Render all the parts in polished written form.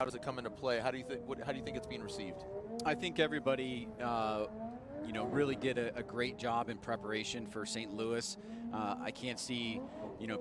How does it come into play? How do you think it's being received? I think everybody, really did a great job in preparation for St. Louis. I can't see,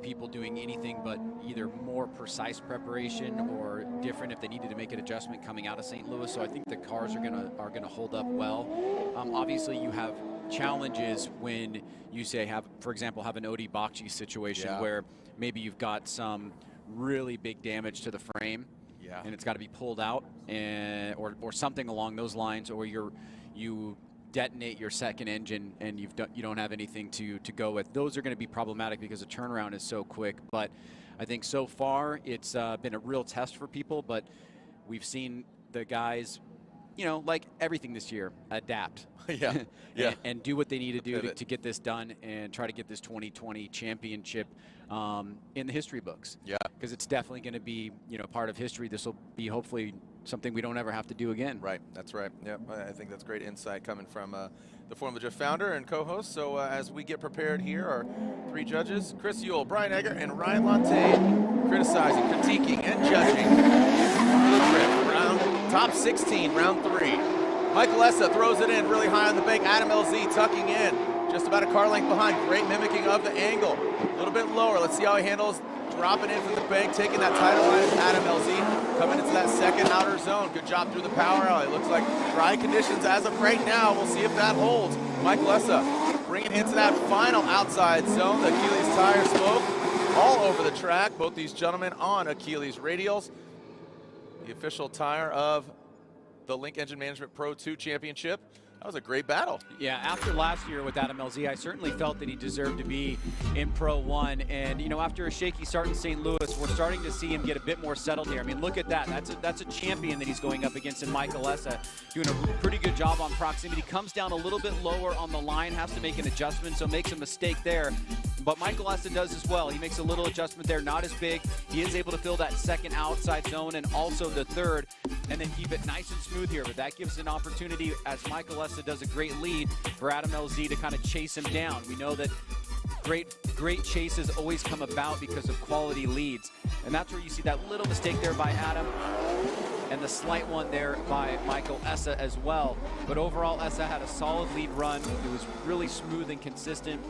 people doing anything but either more precise preparation or different if they needed to make an adjustment coming out of St. Louis. So I think the cars are gonna hold up well. Obviously, you have challenges when you say for example, have an Odi Bakci situation where maybe you've got some really big damage to the frame. Yeah. And it's got to be pulled out, or something along those lines, or you detonate your second engine and you don't have anything to go with. Those are going to be problematic because the turnaround is so quick. But I think so far it's been a real test for people. But we've seen the guys, like everything this year, adapt. Yeah. And do what they need to do to get this done and try to get this 2020 championship in the history books. Yeah. Because it's definitely going to be, part of history. This will be hopefully something we don't ever have to do again. Right. That's right. Yeah. I think that's great insight coming from the Formula Drift founder and co-host. So as we get prepared here, our three judges, Chris Ewell, Brian Egger, and Ryan Lantagne, criticizing, critiquing, and judging the drift. Top 16, round 3. Michael Essa throws it in really high on the bank. Adam LZ tucking in, just about a car length behind. Great mimicking of the angle. A little bit lower. Let's see how he handles dropping in from the bank, taking that tighter line as Adam LZ coming into that second outer zone. Good job through the power alley. Looks like dry conditions as of right now. We'll see if that holds. Michael Essa bringing into that final outside zone. The Achilles tire smoke all over the track. Both these gentlemen on Achilles radials. The official tire of the Link Engine Management Pro 2 Championship. That was a great battle. Yeah, after last year with Adam LZ, I certainly felt that he deserved to be in Pro 1. And, after a shaky start in St. Louis, we're starting to see him get a bit more settled here. I mean, look at that. That's a champion that he's going up against in Michael Essa, doing a pretty good job on proximity. Comes down a little bit lower on the line, has to make an adjustment, so makes a mistake there. but Michael Essa does as well. He makes a little adjustment there, not as big. He is able to fill that second outside zone and also the third, and then keep it nice and smooth here. But that gives an opportunity, as Michael Essa does a great lead, for Adam LZ to kind of chase him down. We know that great chases always come about because of quality leads, and that's where you see that little mistake there by Adam, and the slight one there by Michael Essa as well. But overall, Essa had a solid lead run. It was really smooth and consistent.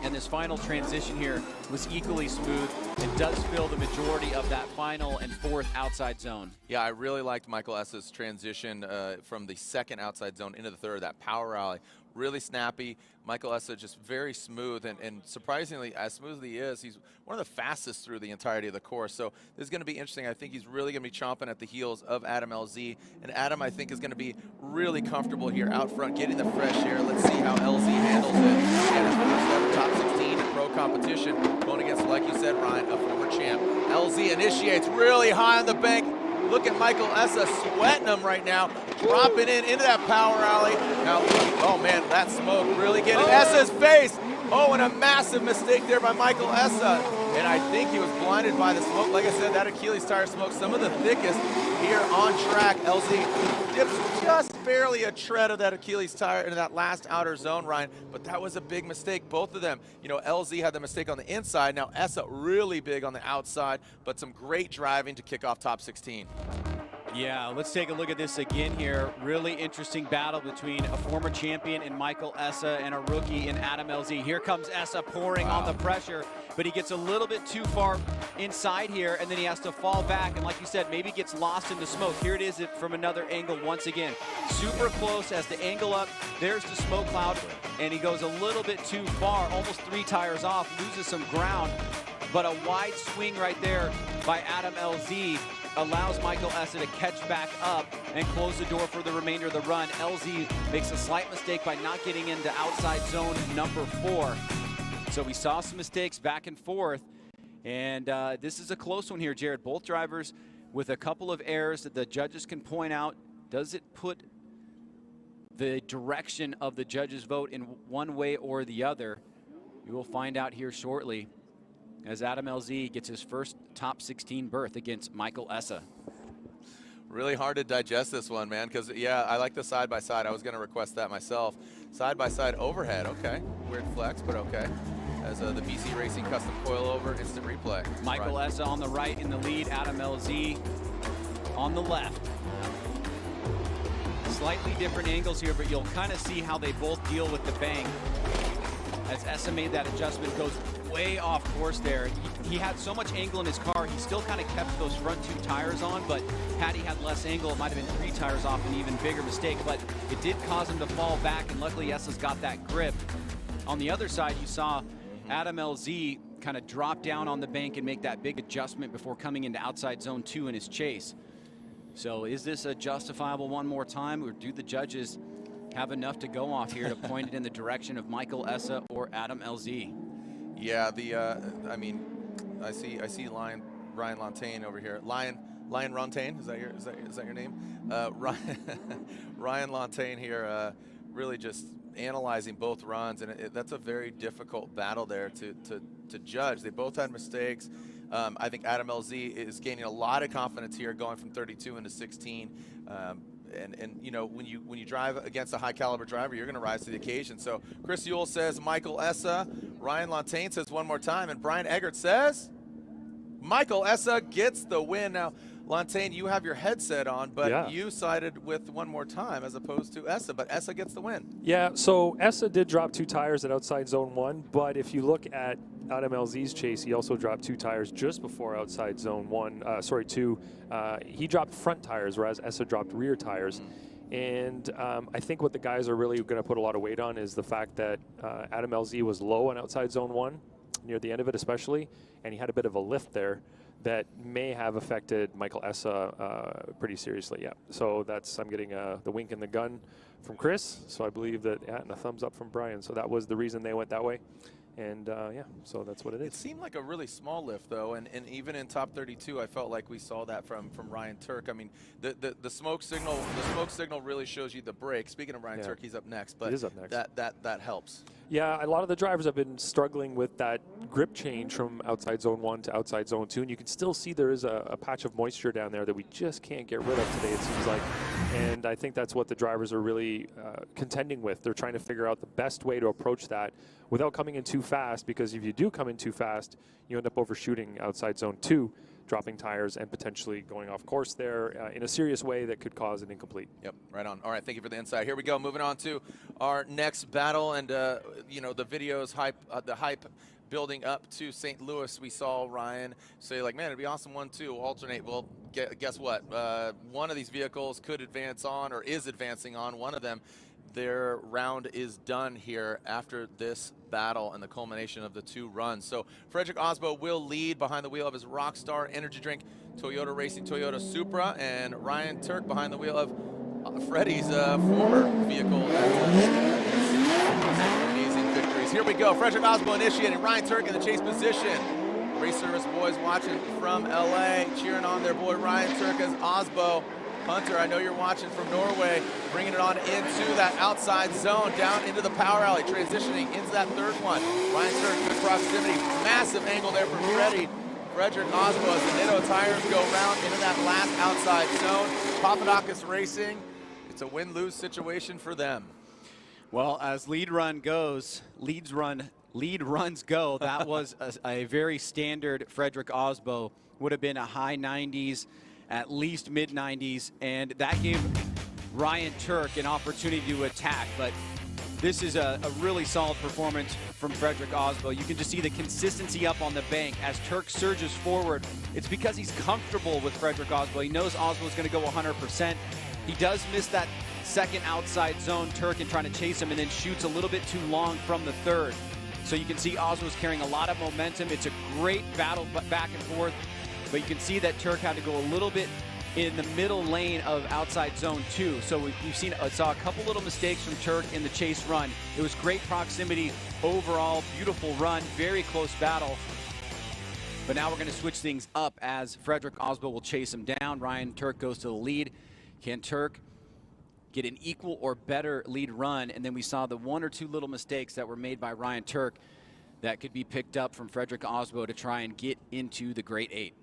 And this final transition here was equally smooth and does fill the majority of that final and fourth outside zone. Yeah, I really liked Michael Essa's transition from the second outside zone into the third, that power rally. Really snappy. Michael Essa just very smooth, and surprisingly, as smooth as he is, he's one of the fastest through the entirety of the course. So this is going to be interesting. I think he's really going to be chomping at the heels of Adam LZ. And Adam, I think, is going to be really comfortable here out front, getting the fresh air. Let's see how LZ handles it. And his first ever top 16 in pro competition, going against, like you said, Ryan, a former champ. LZ initiates really high on the bank. Look at Michael Essa sweating him right now, dropping into that power alley. Now, oh man, that smoke really getting Essa's face. Oh, and a massive mistake there by Michael Essa. And I think he was blinded by the smoke. Like I said, that Achilles tire smoke, some of the thickest here on track. LZ dips just barely a tread of that Achilles tire into that last outer zone, Ryan. But that was a big mistake, both of them. You know, LZ had the mistake on the inside. Now Essa really big on the outside, but some great driving to kick off top 16. Yeah, let's take a look at this again here. Really interesting battle between a former champion in Michael Essa and a rookie in Adam LZ. Here comes Essa pouring on the pressure, but he gets a little bit too far inside here, and then he has to fall back, and like you said, maybe gets lost in the smoke. Here it is from another angle once again. Super close, has to angle up. There's the smoke cloud, and he goes a little bit too far, almost 3 tires off, loses some ground, but a wide swing right there by Adam LZ allows Michael Essa to catch back up and close the door for the remainder of the run. LZ makes a slight mistake by not getting into outside zone number 4. So we saw some mistakes back and forth, and this is a close one here, Jared. Both drivers with a couple of errors that the judges can point out. Does it put the direction of the judges' vote in one way or the other? We will find out here shortly, as Adam LZ gets his first top 16 berth against Michael Essa. Really hard to digest this one, man, because, yeah, I like the side-by-side. I was going to request that myself. Side-by-side overhead, okay. Weird flex, but okay. As the BC Racing custom coilover, instant replay. Michael Essa on the right in the lead, Adam LZ on the left. Slightly different angles here, but you'll kind of see how they both deal with the bank. As Essa made that adjustment, goes way off course there. He had so much angle in his car, he still kind of kept those front 2 tires on, but had he had less angle, it might have been 3 tires off, an even bigger mistake, but it did cause him to fall back, and luckily Essa's got that grip. On the other side, you saw Adam LZ kind of drop down on the bank and make that big adjustment before coming into outside zone 2 in his chase. So is this a justifiable one more time, or do the judges have enough to go off here to point it in the direction of Michael Essa or Adam LZ? Yeah, I mean, I see Ryan Lantain over here. Ryan Lantain, is that your name? Ryan Lantain here, really just analyzing both runs, and that's a very difficult battle there to judge. They both had mistakes. I think Adam LZ is gaining a lot of confidence here, going from 32 into 16. And you know, when you drive against a high caliber driver, you're going to rise to the occasion. So Chris Ewell says Michael Essa. Ryan Lantain says one more time, and Brian Eggert says Michael Essa gets the win. Now, Lantain, you have your headset on, but you sided with one more time as opposed to Essa, but Essa gets the win. Yeah, so Essa did drop 2 tires at outside zone 1, but if you look at Adam LZ's chase, he also dropped 2 tires just before outside zone 2. He dropped front tires, whereas Essa dropped rear tires. And I think what the guys are really going to put a lot of weight on is the fact that Adam LZ was low on outside zone 1, near the end of it especially, and he had a bit of a lift there that may have affected Michael Essa pretty seriously. Yeah, so I'm getting the wink and the gun from Chris, so I believe that, and a thumbs up from Brian. So that was the reason they went that way. And yeah, so that's what it It is. seemed like a really small lift, though, and even in top 32, I felt like we saw that from Ryan Turk. I mean, the smoke signal really shows you the break. Speaking of Ryan Turk, he's up next, but he is up next. that helps. Yeah, a lot of the drivers have been struggling with that grip change from outside zone 1 to outside zone 2, and you can still see there is a patch of moisture down there that we just can't get rid of today, it seems like. And I think that's what the drivers are really contending with. They're trying to figure out the best way to approach that without coming in too fast, because if you do come in too fast, you end up overshooting outside zone 2, dropping tires and potentially going off course there in a serious way that could cause an incomplete. Yep, right on. All right, thank you for the insight. Here we go, moving on to our next battle, and you know, the videos hype, the hype building up to St. Louis. We saw Ryan say, like, man, it'd be awesome 1-2 alternate. Well, guess what? One of these vehicles could advance on, or is advancing on. One of them, their round is done here after this battle and the culmination of the 2 runs. So Frederick Osbo will lead behind the wheel of his Rockstar Energy Drink Toyota Racing Toyota Supra, and Ryan Turk behind the wheel of Freddie's former vehicle. Amazing victories. Here we go. Frederick Osbo initiating. Ryan Turk in the chase position. Race Service boys watching from LA, cheering on their boy Ryan Turk as Osbo. Hunter, I know you're watching from Norway, bringing it on into that outside zone, down into the power alley, transitioning into that third one. Ryan Turk, good proximity, massive angle there from Freddie. Frederick Osbo as the Nitto tires go round into that last outside zone. Papadakis Racing, it's a win-lose situation for them. Well, as lead runs go, that was a very standard Frederick Osbo. Would have been a high 90s, at least mid 90s, and that gave Ryan Turk an opportunity to attack. But this is a really solid performance from Frederick Osbo. You can just see the consistency up on the bank as Turk surges forward. It's because he's comfortable with Frederick Osbo. He knows Osbo is going to go 100%. He does miss that second outside zone, Turk, and trying to chase him, and then shoots a little bit too long from the third. So you can see Osbo's carrying a lot of momentum. It's a great battle back and forth. But you can see that Turk had to go a little bit in the middle lane of outside zone 2. So saw a couple little mistakes from Turk in the chase run. It was great proximity overall, beautiful run, very close battle. But now we're going to switch things up as Frederick Osbo will chase him down. Ryan Turk goes to the lead. Can Turk get an equal or better lead run? And then we saw the 1 or 2 little mistakes that were made by Ryan Turk that could be picked up from Frederick Osbo to try and get into the Great 8.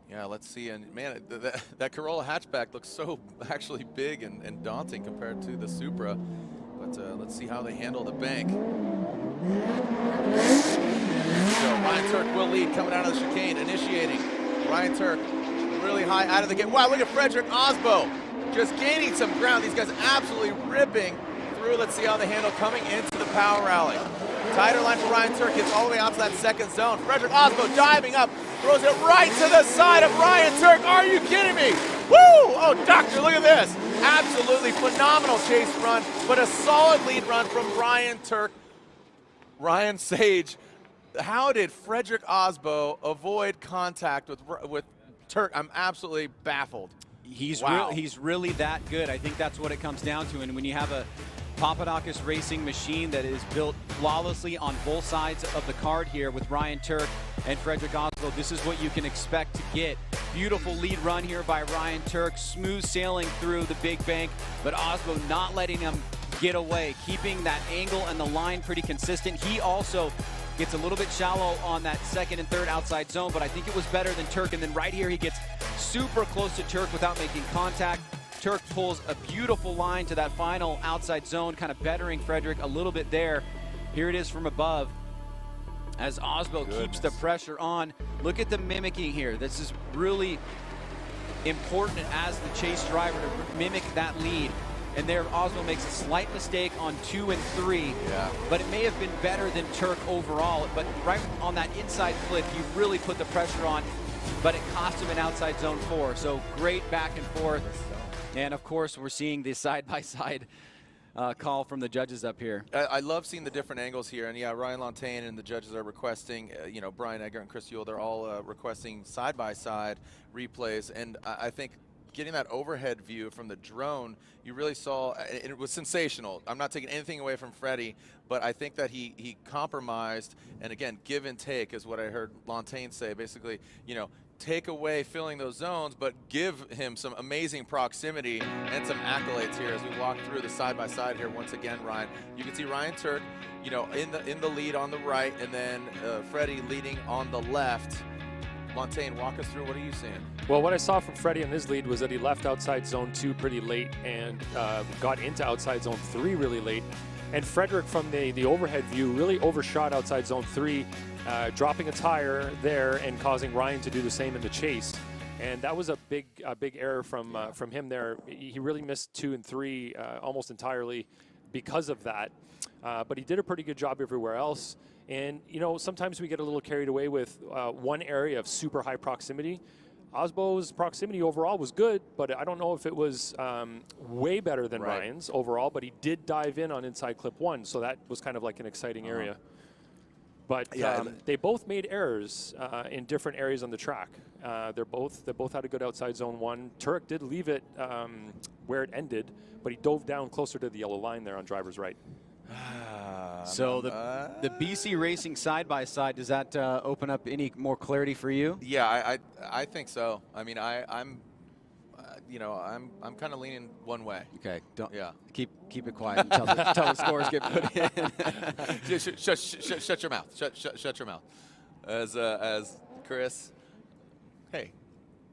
Yeah, let's see. And man, that Corolla hatchback looks so actually big and daunting compared to the Supra. But let's see how they handle the bank. So Ryan Turk will lead coming out of the chicane, initiating. Ryan Turk really high out of the gate. Wow, look at Frederick Osbo just gaining some ground. These guys absolutely ripping through. Let's see how they handle coming into the power rally. Tighter line for Ryan Turk, gets all the way out to that second zone. Frederick Osbo diving up, throws it right to the side of Ryan Turk. Are you kidding me? Woo! Oh, doctor, look at this. Absolutely phenomenal chase run, but a solid lead run from Ryan Turk. Ryan Sage, how did Frederick Osbo avoid contact with Turk? I'm absolutely baffled. He's really that good. I think that's what it comes down to. And when you have a Papadakis Racing machine that is built flawlessly on both sides of the card here with Ryan Turk and Frederick Osbo, this is what you can expect to get. Beautiful lead run here by Ryan Turk, smooth sailing through the big bank, but Osbo not letting him get away, keeping that angle and the line pretty consistent. He also gets a little bit shallow on that second and third outside zone, but I think it was better than Turk. And then right here, he gets super close to Turk without making contact. Turk pulls a beautiful line to that final outside zone, kind of bettering Frederick a little bit there. Here it is from above as Osbo keeps the pressure on. Look at the mimicking here. This is really important as the chase driver to mimic that lead. And there, Osbo makes a slight mistake on 2 and 3, but it may have been better than Turk overall. But right on that inside flip, you really put the pressure on, but it cost him an outside zone 4. So great back and forth. And of course, we're seeing the side-by-side call from the judges up here. I love seeing the different angles here. And yeah, Ryan Lantain and the judges are requesting, you know, Brian Egger and Chris Yule, they're all requesting side-by-side replays. And I think getting that overhead view from the drone, you really saw, and it was sensational. I'm not taking anything away from Freddie, but I think that he compromised, and again, give and take is what I heard Lantain say. Basically, you know, take away filling those zones, but give him some amazing proximity and some accolades here as we walk through the side-by-side here once again, Ryan. You can see Ryan Turk, you know, in the lead on the right, and then Freddie leading on the left. Lantain, walk us through. What are you seeing? Well, what I saw from Freddie in his lead was that he left outside zone 2 pretty late and got into outside zone 3 really late. And Frederick, from the overhead view, really overshot outside zone 3, dropping a tire there and causing Ryan to do the same in the chase. And that was a big error from him there. He really missed 2 and 3 almost entirely because of that. But he did a pretty good job everywhere else. And, you know, sometimes we get a little carried away with one area of super high proximity. Osbo's proximity overall was good, but I don't know if it was way better than Ryan's overall, but he did dive in on inside clip 1, so that was kind of like an exciting area. But they both made errors in different areas on the track. They both had a good outside zone 1. Turek did leave it where it ended, but he dove down closer to the yellow line there on driver's right. So the BC Racing side-by-side, does that open up any more clarity for you? Yeah, I think so. I mean, I'm you know, I'm kind of leaning one way. Okay, don't keep it quiet until the scores get put in. Shut your mouth. Shut your mouth. As Chris, hey.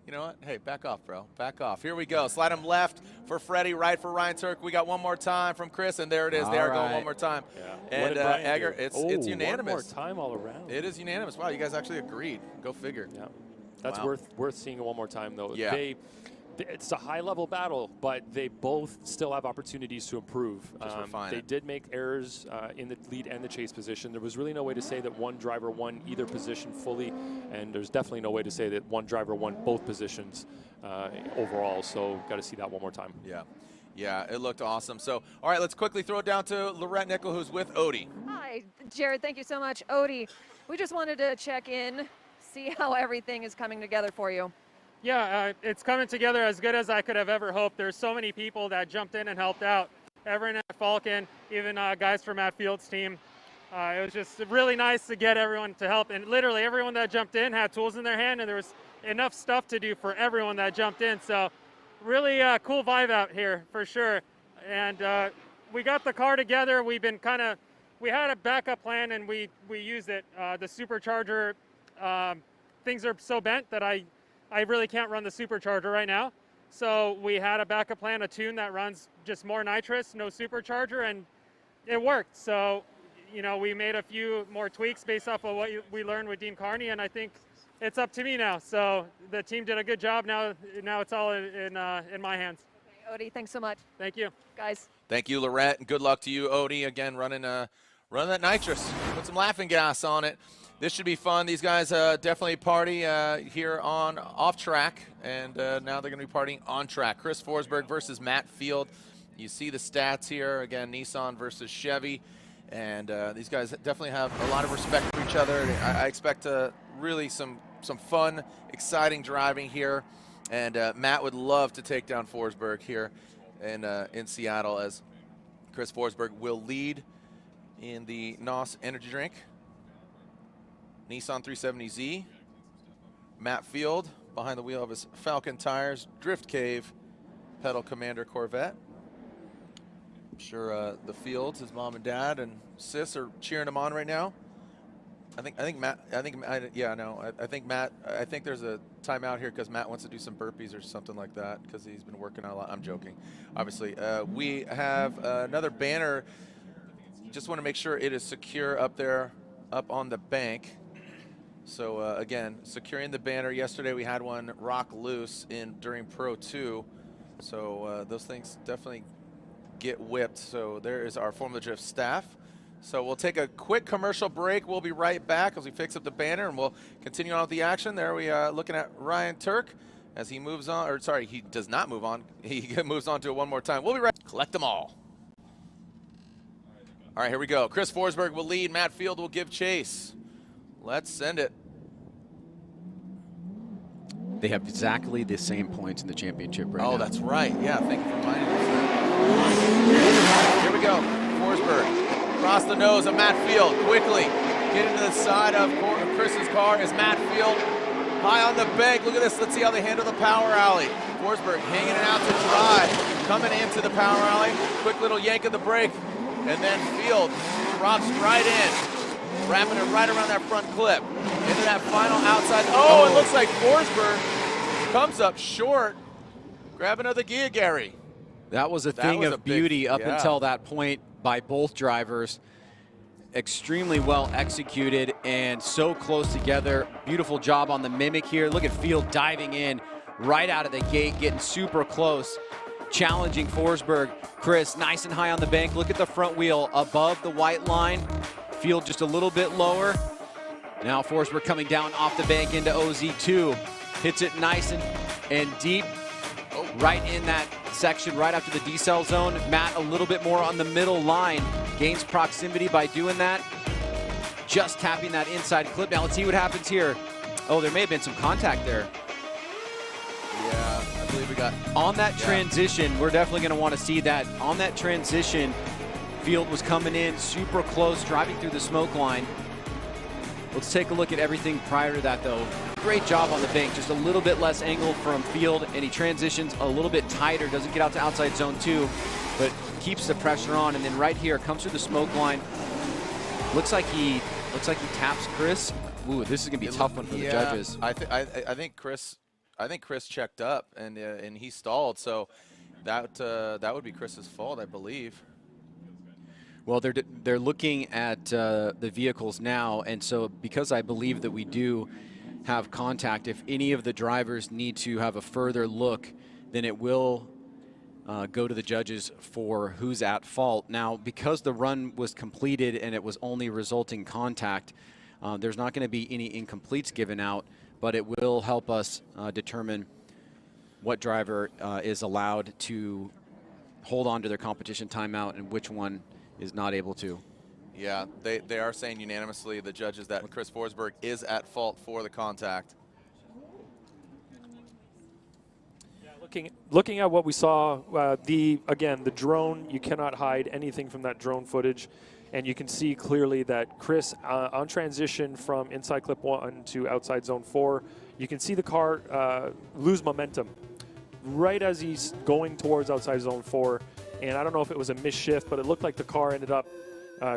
You know what? Hey, back off, bro. Back off. Here we go. Slide him left for Freddie, right for Ryan Turk. We got one more time from Chris, and there it is. They are going one more time. Yeah. And Egger, it's unanimous. One more time all around. It is unanimous. Wow, you guys actually agreed. Go figure. Yeah, that's worth seeing it one more time though. Yeah. It's a high-level battle, but they both still have opportunities to improve. They did make errors in the lead and the chase position. There was really no way to say that one driver won either position fully, and there's definitely no way to say that one driver won both positions overall. So got to see that one more time. Yeah. Yeah, it looked awesome. So, all right, let's quickly throw it down to Lorette Nickel, who's with Odie. Hi, Jared. Thank you so much. Odie, we just wanted to check in, see how everything is coming together for you. Yeah, it's coming together as good as I could have ever hoped. There's so many people that jumped in and helped out. Everyone at Falcon, even guys from Matt Field's team. It was just really nice to get everyone to help. And literally everyone that jumped in had tools in their hand, and there was enough stuff to do for everyone that jumped in. So really cool vibe out here for sure. And we got the car together. We had a backup plan and we used it. The supercharger, things are so bent that I really can't run the supercharger right now. So we had a backup plan, a tune that runs just more nitrous, no supercharger, and it worked. So, you know, we made a few more tweaks based off of what we learned with Dean Carney, and I think it's up to me now. So the team did a good job. Now it's all in my hands. Okay, Odie, thanks so much. Thank you. Guys. Thank you, Lorette, and good luck to you, Odie. Again, running that nitrous. Put some laughing gas on it. This should be fun. These guys definitely party here on off track, and now they're going to be partying on track. Chris Forsberg versus Matt Field. You see the stats here. Again, Nissan versus Chevy, and these guys definitely have a lot of respect for each other. I expect really some fun, exciting driving here, and Matt would love to take down Forsberg here in Seattle, as Chris Forsberg will lead in the NOS Energy Drink. Nissan 370Z, Matt Field behind the wheel of his Falcon tires, Drift Cave, Pedal Commander Corvette. I'm sure the Fields, his mom and dad and sis, are cheering him on right now. I think Matt. I think there's a timeout here because Matt wants to do some burpees or something like that because he's been working out a lot. I'm joking, obviously. We have another banner. Just want to make sure it is secure up there, up on the bank. So again, securing the banner. Yesterday we had one rock loose during Pro 2. So those things definitely get whipped. So there is our Formula Drift staff. So we'll take a quick commercial break. We'll be right back as we fix up the banner, and we'll continue on with the action. There we are looking at Ryan Turk as he moves on, or sorry, he does not move on. He moves on to it one more time. We'll be right. Collect them all. All right, here we go. Chris Forsberg will lead. Matt Field will give chase. Let's send it. They have exactly the same points in the championship right now. Oh, that's right. Yeah, thank you for reminding us that. Here we go. Forsberg across the nose of Matt Field. Quickly getting to the side of Chris's car is Matt Field. High on the bank. Look at this. Let's see how they handle the power alley. Forsberg hanging it out to dry. Coming into the power alley. Quick little yank of the brake. And then Field drops right in. Wrapping it right around that front clip. Into that final outside. Oh, it looks like Forsberg comes up short. Grab another gear, Gary. That was a thing of beauty up until that point by both drivers. Extremely well executed and so close together. Beautiful job on the mimic here. Look at Field diving in right out of the gate, getting super close, challenging Forsberg. Chris, nice and high on the bank. Look at the front wheel above the white line. Field just a little bit lower. Now Forsberg coming down off the bank into OZ2. Hits it nice and deep. Right in that section, right after the decel zone. Matt a little bit more on the middle line. Gains proximity by doing that. Just tapping that inside clip. Now let's see what happens here. Oh, there may have been some contact there. Yeah, I believe we got... On that transition, we're definitely going to want to see that. On that transition, Field was coming in super close, driving through the smoke line. Let's take a look at everything prior to that, though. Great job on the bank, just a little bit less angle from Field, and he transitions a little bit tighter, doesn't get out to outside zone 2, but keeps the pressure on. And then right here, comes through the smoke line. Looks like he taps Chris. Ooh, this is gonna be a tough one for the judges. I think Chris checked up and he stalled, so that would be Chris's fault, I believe. Well, they're looking at the vehicles now, and so because I believe that we do have contact, if any of the drivers need to have a further look, then it will go to the judges for who's at fault. Now, because the run was completed and it was only resulting contact, there's not going to be any incompletes given out, but it will help us determine what driver is allowed to hold on to their competition timeout and which one is not able to. Yeah, they are saying unanimously, the judges, that Chris Forsberg is at fault for the contact. Yeah, looking at what we saw, again, the drone, you cannot hide anything from that drone footage. And you can see clearly that Chris, on transition from inside clip 1 to outside zone 4, you can see the car lose momentum right as he's going towards outside zone 4. And I don't know if it was a misshift, but it looked like the car ended up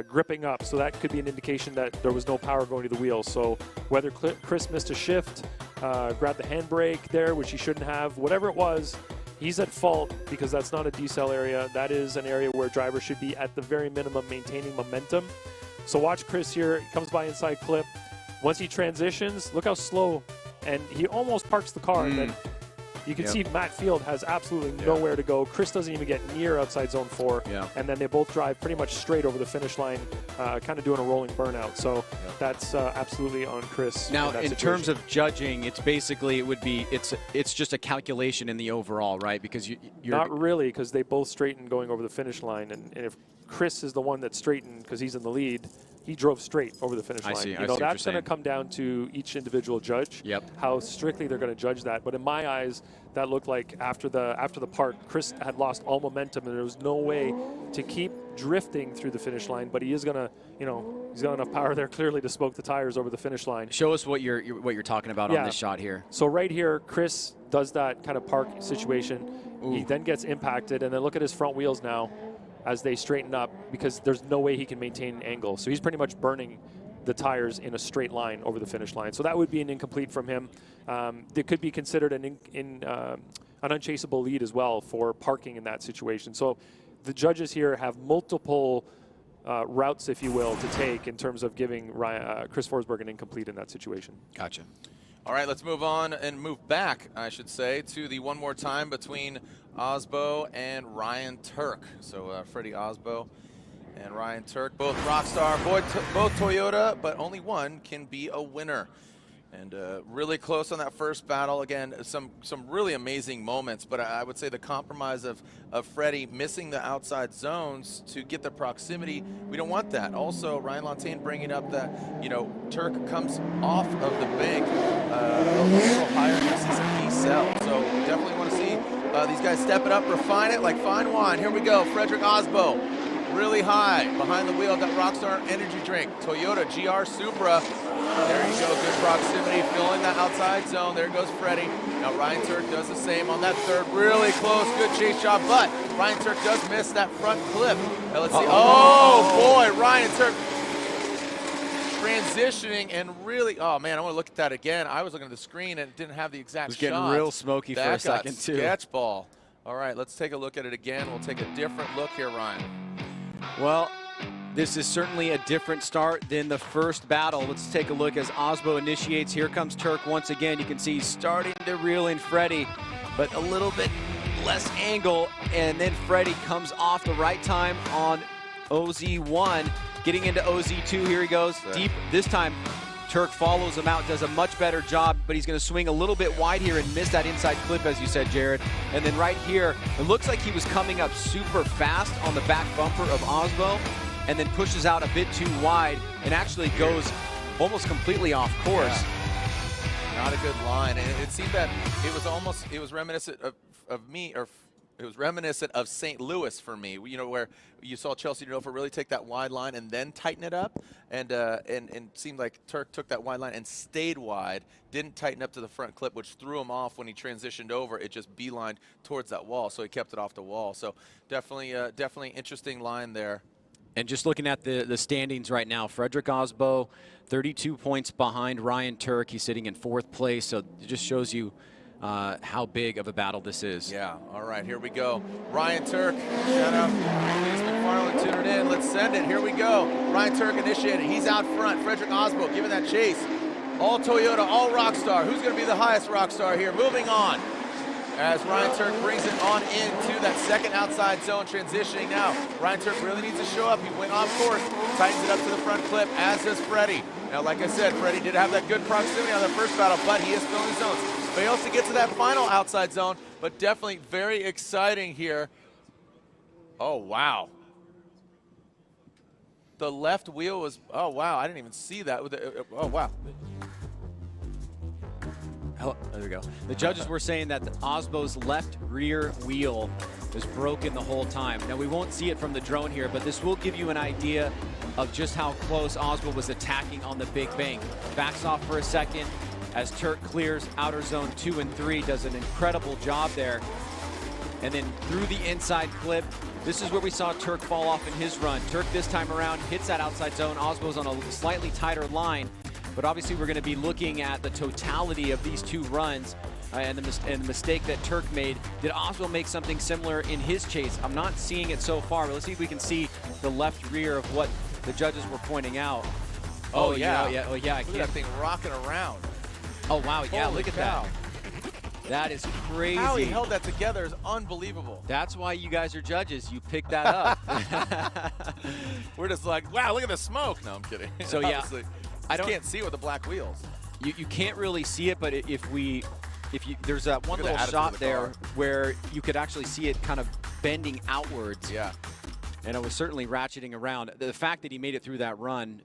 gripping up. So that could be an indication that there was no power going to the wheels. So whether Chris missed a shift, grabbed the handbrake there, which he shouldn't have, whatever it was, he's at fault because that's not a decel area. That is an area where drivers should be at the very minimum maintaining momentum. So watch Chris here. He comes by inside clip. Once he transitions, look how slow. And he almost parks the car. And then you can see Matt Field has absolutely nowhere to go. Chris doesn't even get near outside zone 4. And then they both drive pretty much straight over the finish line, kind of doing a rolling burnout. So that's absolutely on Chris. Now, in terms of judging, it's basically, it's just a calculation in the overall, right? Because you're not really, because they both straightened going over the finish line. And if Chris is the one that straightened because he's in the lead, he drove straight over the finish line. I see that's going to come down to each individual judge, how strictly they're going to judge that. But in my eyes, that looked like after the park, Chris had lost all momentum, and there was no way to keep drifting through the finish line. But he is going to, he's got enough power there clearly to smoke the tires over the finish line. Show us what you're talking about on this shot here. So right here, Chris does that kind of park situation. Ooh. He then gets impacted, and then look at his front wheels now as they straighten up, because there's no way he can maintain an angle. So he's pretty much burning the tires in a straight line over the finish line. So that would be an incomplete from him. It could be considered an unchaseable lead as well for parking in that situation. So the judges here have multiple routes, if you will, to take in terms of giving Chris Forsberg an incomplete in that situation. Gotcha. All right, let's move on and move back, I should say, to the one more time between Osbo and Ryan Turk. So Freddie Osbo and Ryan Turk, both Rockstar, both Toyota, but only one can be a winner. And really close on that first battle. Again, some really amazing moments, but I would say the compromise of Freddie missing the outside zones to get the proximity, we don't want that. Also, Ryan Lantain bringing up that, you know, Turk comes off of the bank a little higher than I see some decel. So definitely want to see these guys step it up, refine it like fine wine. Here we go, Frederick Osbo. Really high behind the wheel, got Rockstar Energy Drink, Toyota GR Supra. There you go, good proximity, filling that outside zone. There goes Freddie. Now Ryan Turk does the same on that third, really close, good chase job, but Ryan Turk does miss that front clip. Now let's see, oh boy, Ryan Turk transitioning and really, oh man, I want to look at that again. I was looking at the screen and it didn't have the exact shot. It was getting real smoky for a second too. Sketch ball. All right, let's take a look at it again. We'll take a different look here, Ryan. Well, this is certainly a different start than the first battle. Let's take a look as Osbo initiates. Here comes Turk once again. You can see he's starting to reel in Freddie, but a little bit less angle. And then Freddie comes off the right time on OZ1, getting into OZ2. Here he goes deep. This time, Turk follows him out, does a much better job, but he's going to swing a little bit wide here and miss that inside clip, as you said, Jared. And then right here, it looks like he was coming up super fast on the back bumper of Osbo, and then pushes out a bit too wide and actually goes almost completely off course. Yeah. Not a good line, and it seemed that it was reminiscent of me, or it was reminiscent of St. Louis for me, you know, where you saw Chelsea Denofa really take that wide line and then tighten it up, and seemed like Turk took that wide line and stayed wide, didn't tighten up to the front clip, which threw him off when he transitioned over. It just beelined towards that wall, so he kept it off the wall. So definitely interesting line there. And just looking at the standings right now, Frederick Osbo, 32 points behind Ryan Turk. He's sitting in 4th place, so it just shows you how big of a battle this is. Yeah, all right, here we go. Ryan Turk, shout out. Dennis McFarland tuning in. Let's send it. Here we go. Ryan Turk initiated. He's out front. Frederick Osbo giving that chase. All Toyota, all Rockstar. Who's going to be the highest Rockstar here? Moving on as Ryan Turk brings it on into that second outside zone, transitioning now. Ryan Turk really needs to show up. He went off course, tightens it up to the front clip, as does Freddie. Now, like I said, Freddie did have that good proximity on the first battle, but he is filling zones. Fails to get to that final outside zone, but definitely very exciting here. Oh, wow. The left wheel was, oh, wow, I didn't even see that. Oh, wow. Oh, there we go. The judges were saying that Osbo's left rear wheel was broken the whole time. Now, we won't see it from the drone here, but this will give you an idea of just how close Osbo was attacking on the big bank. Backs off for a second as Turk clears outer zone 2 and 3, does an incredible job there. And then through the inside clip, this is where we saw Turk fall off in his run. Turk this time around hits that outside zone. Osbo's on a slightly tighter line. But obviously, we're going to be looking at the totality of these two runs and the mistake that Turk made. Did Osbo make something similar in his chase? I'm not seeing it so far, but let's see if we can see the left rear of what the judges were pointing out. Oh, yeah. Oh, yeah. Look at that thing rocking around. Oh, wow. Yeah, Holy look at cow. that. That is crazy. How he held that together is unbelievable. That's why you guys are judges. You picked that up. We're just like, wow, look at the smoke. No, I'm kidding. So, yeah. I can't see it with the black wheels. You can't really see it, but there's that one little shot there where you could actually see it kind of bending outwards. Yeah. And it was certainly ratcheting around. The fact that he made it through that run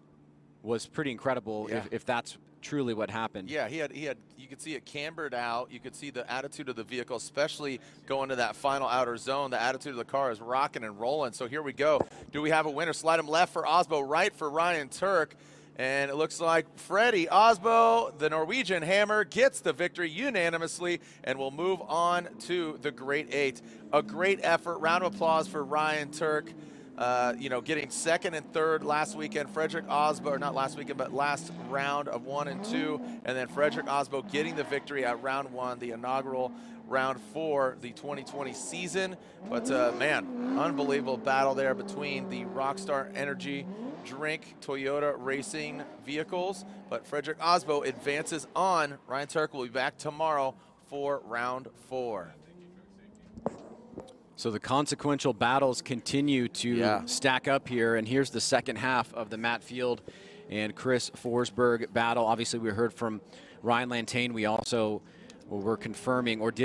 was pretty incredible, yeah. if that's truly what happened. Yeah, you could see it cambered out. You could see the attitude of the vehicle, especially going to that final outer zone. The attitude of the car is rocking and rolling. So here we go. Do we have a winner? Slide him left for Osbo, right for Ryan Turk. And it looks like Freddie Osbo, the Norwegian Hammer, gets the victory unanimously and will move on to the Great 8. A great effort. Round of applause for Ryan Turk. Getting 2nd and 3rd last weekend. Frederick Osbo, or not last weekend, but last round of 1 and 2. And then Frederick Osbo getting the victory at round 1, the inaugural round 4, the 2020 season. But, man, unbelievable battle there between the Rockstar Energy Drink Toyota racing vehicles. But Frederick Osbo advances on. Ryan Turk will be back tomorrow for round 4. So the consequential battles continue to stack up here, and here's the second half of the Matt Field and Chris Forsberg battle. Obviously, we heard from Ryan Lantain. We also were confirming, or did